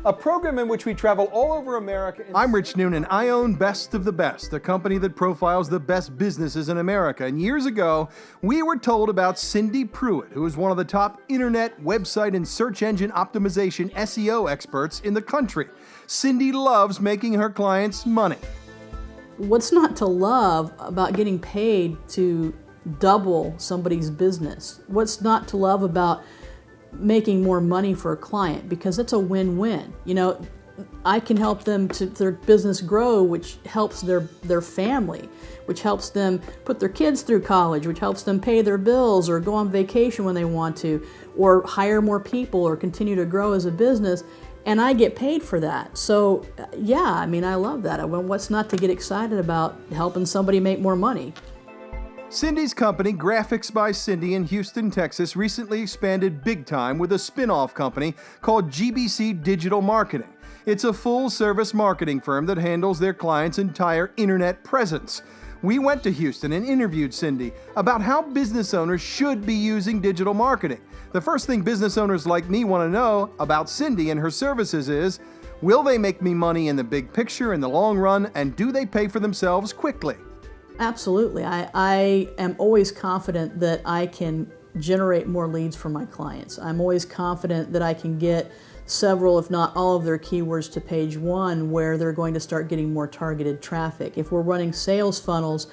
a program in which we travel all over America. I'm Rich Noonan. I own Best of the Best, a company that profiles the best businesses in America. And years ago, we were told about Cindy Pruitt, who is one of the top internet, website, and search engine optimization SEO experts in the country. Cindy loves making her clients money. What's not to love about getting paid to double somebody's business? What's not to love about making more money for a client? Because it's a win-win. You know, I can help them to their business grow, which helps their family, which helps them put their kids through college, which helps them pay their bills or go on vacation when they want to, or hire more people or continue to grow as a business. And I get paid for that. So yeah, I mean, I love that. What's not to get excited about helping somebody make more money? Cindy's company, Graphics by Cindy in Houston, Texas, recently expanded big time with a spin-off company called GBC Digital Marketing. It's a full-service marketing firm that handles their clients' entire internet presence. We went to Houston and interviewed Cindy about how business owners should be using digital marketing. The first thing business owners like me want to know about Cindy and her services is, will they make me money in the big picture in the long run, and do they pay for themselves quickly? Absolutely. I am always confident that I can generate more leads for my clients. I'm always confident that I can get several, if not all of their keywords to page one, where they're going to start getting more targeted traffic. If we're running sales funnels,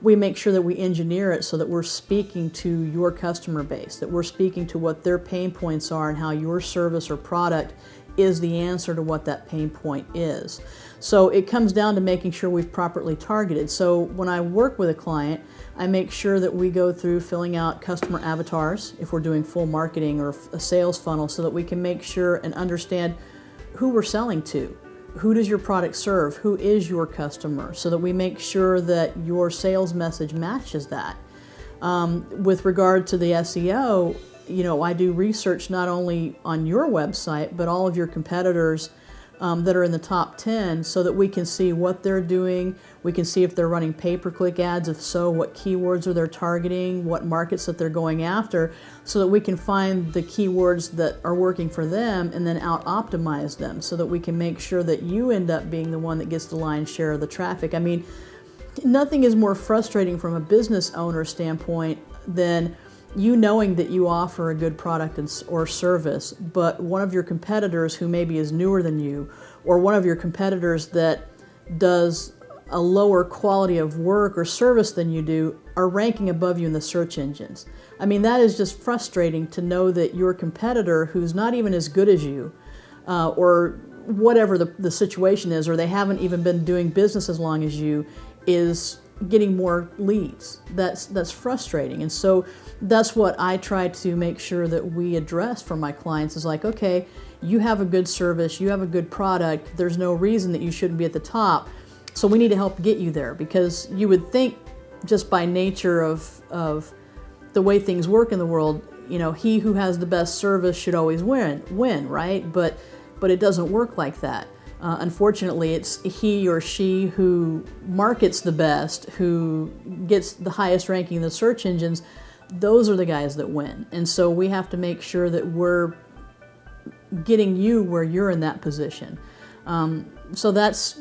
we make sure that we engineer it so that we're speaking to your customer base, that we're speaking to what their pain points are and how your service or product is the answer to what that pain point is. So it comes down to making sure we've properly targeted. So when I work with a client, I make sure that we go through filling out customer avatars if we're doing full marketing or a sales funnel, so that we can make sure and understand who we're selling to. Who does your product serve? Who is your customer? So that we make sure that your sales message matches that. With regard to the SEO, you know, I do research not only on your website, but all of your competitors that are in the top 10, so that we can see what they're doing. We can see if they're running pay-per-click ads. If so, what keywords are they targeting, what markets that they're going after, so that we can find the keywords that are working for them and then out-optimize them, so that we can make sure that you end up being the one that gets the lion's share of the traffic. I mean, nothing is more frustrating from a business owner standpoint than you knowing that you offer a good product or service, but one of your competitors who maybe is newer than you, or one of your competitors that does a lower quality of work or service than you do, are ranking above you in the search engines. I mean, that is just frustrating to know that your competitor, who's not even as good as you, or whatever the situation is, or they haven't even been doing business as long as you, is getting more leads. That's frustrating. And so that's what I try to make sure that we address for my clients, is like, okay, you have a good service, you have a good product, there's no reason that you shouldn't be at the top, so we need to help get you there. Because you would think, just by nature of the way things work in the world, you know, he who has the best service should always win, right? But it doesn't work like that. Unfortunately, it's he or she who markets the best, who gets the highest ranking in the search engines. Those are the guys that win. And so we have to make sure that we're getting you where you're in that position. So that's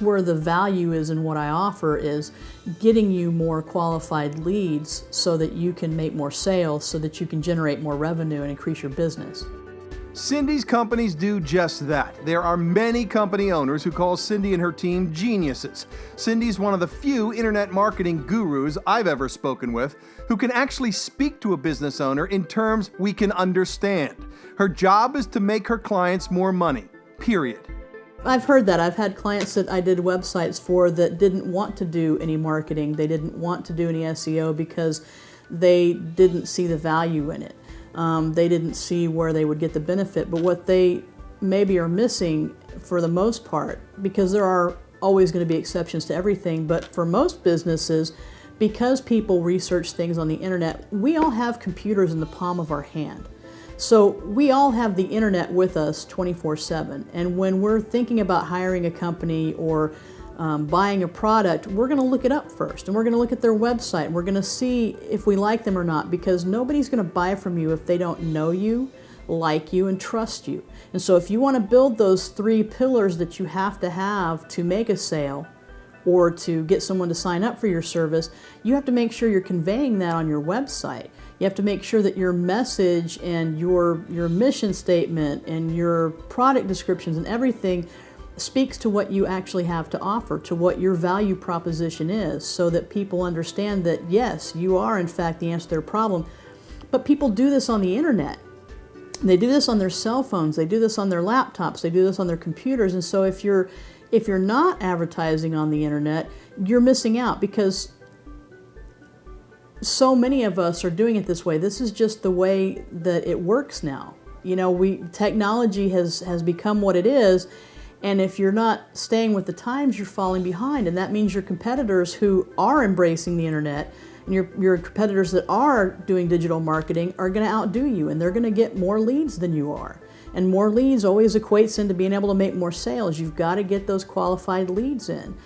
where the value is in what I offer, is getting you more qualified leads so that you can make more sales, so that you can generate more revenue and increase your business. Cindy's companies do just that. There are many company owners who call Cindy and her team geniuses. Cindy's one of the few internet marketing gurus I've ever spoken with who can actually speak to a business owner in terms we can understand. Her job is to make her clients more money, period. I've heard that. I've had clients that I did websites for that didn't want to do any marketing. They didn't want to do any SEO because they didn't see the value in it. They didn't see where they would get the benefit. But what they maybe are missing, for the most part, because there are always going to be exceptions to everything, but for most businesses, because people research things on the internet, we all have computers in the palm of our hand. So we all have the internet with us 24/7. And when we're thinking about hiring a company or buying a product, we're going to look it up first, and we're going to look at their website, and we're going to see if we like them or not, because nobody's going to buy from you if they don't know you. like you, and trust you. And so if you want to build those 3 pillars that you have to make a sale or to get someone to sign up for your service, you have to make sure you're conveying that on your website. You have to make sure that your message and your mission statement and your product descriptions and everything speaks to what you actually have to offer, to what your value proposition is, so that people understand that, yes, you are in fact the answer to their problem. But people do this on the internet. They do this on their cell phones, they do this on their laptops, they do this on their computers. And so if you're not advertising on the internet, you're missing out, because so many of us are doing it this way. This is just the way that it works now. Technology has become what it is, and if you're not staying with the times, you're falling behind. And that means your competitors who are embracing the internet and your competitors that are doing digital marketing are going to outdo you, and they're going to get more leads than you are. And more leads always equates into being able to make more sales. You've got to get those qualified leads in.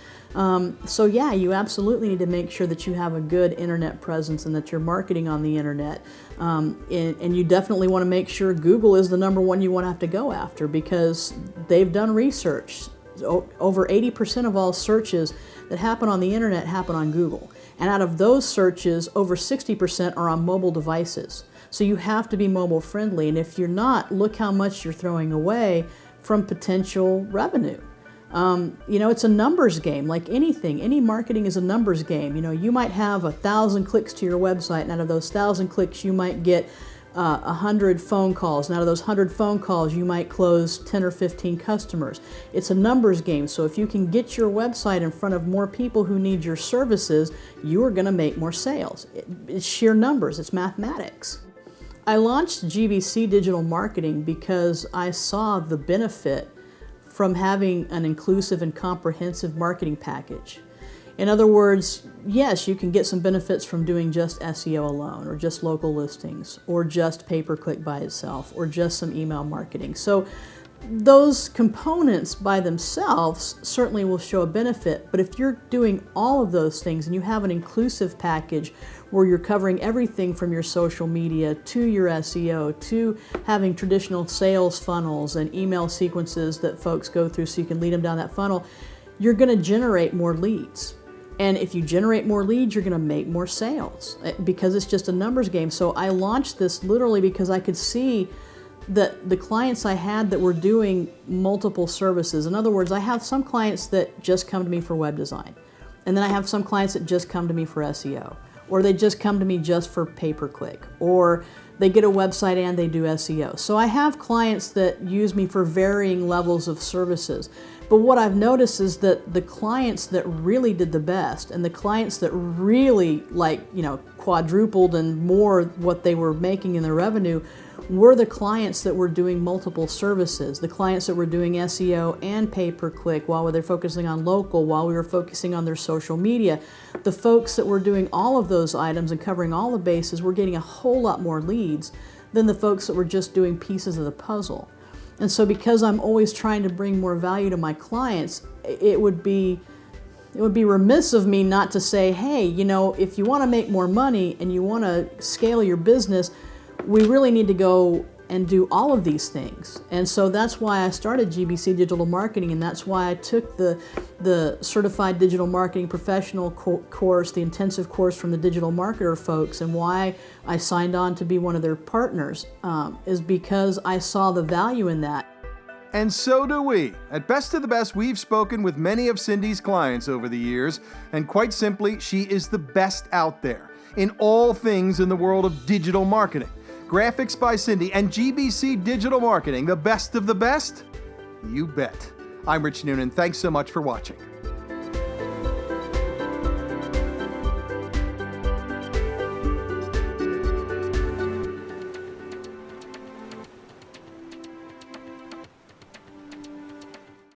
So yeah, you absolutely need to make sure that you have a good internet presence and that you're marketing on the internet. And you definitely want to make sure Google is the number one you want to have to go after, because they've done research. Over 80% of all searches that happen on the internet happen on Google. And out of those searches, over 60% are on mobile devices. So you have to be mobile friendly. And if you're not, look how much you're throwing away from potential revenue. It's a numbers game, like anything. Any marketing is a numbers game. You might have 1,000 clicks to your website, and out of those 1,000 clicks, you might get 100 phone calls. And out of those 100 phone calls, you might close 10 or 15 customers. It's a numbers game. So if you can get your website in front of more people who need your services, you are going to make more sales. It's sheer numbers. It's mathematics. I launched GBC Digital Marketing because I saw the benefit from having an inclusive and comprehensive marketing package. In other words, yes, you can get some benefits from doing just SEO alone, or just local listings, or just pay-per-click by itself, or just some email marketing. So those components by themselves certainly will show a benefit, but if you're doing all of those things and you have an inclusive package where you're covering everything from your social media to your SEO to having traditional sales funnels and email sequences that folks go through so you can lead them down that funnel, you're going to generate more leads. And if you generate more leads, you're going to make more sales, because it's just a numbers game. So I launched this literally because I could see that the clients I had that were doing multiple services. In other words, I have some clients that just come to me for web design. And then I have some clients that just come to me for SEO. Or they just come to me just for pay-per-click. Or they get a website and they do SEO. So I have clients that use me for varying levels of services. But what I've noticed is that the clients that really did the best, and the clients that really quadrupled and more what they were making in their revenue, were the clients that were doing multiple services, the clients that were doing SEO and pay-per-click while they're focusing on local, while we were focusing on their social media. The folks that were doing all of those items and covering all the bases were getting a whole lot more leads than the folks that were just doing pieces of the puzzle. And so because I'm always trying to bring more value to my clients, it would be remiss of me not to say, hey, if you want to make more money and you want to scale your business, we really need to go and do all of these things. And so that's why I started GBC Digital Marketing, and that's why I took the Certified Digital Marketing Professional course, the intensive course from the Digital Marketer folks, and why I signed on to be one of their partners, is because I saw the value in that. And so do we. At Best of the Best, we've spoken with many of Cindy's clients over the years, and quite simply, she is the best out there in all things in the world of digital marketing. Graphics by Cindy and GBC Digital Marketing, the best of the best? You bet. I'm Rich Noonan. Thanks so much for watching.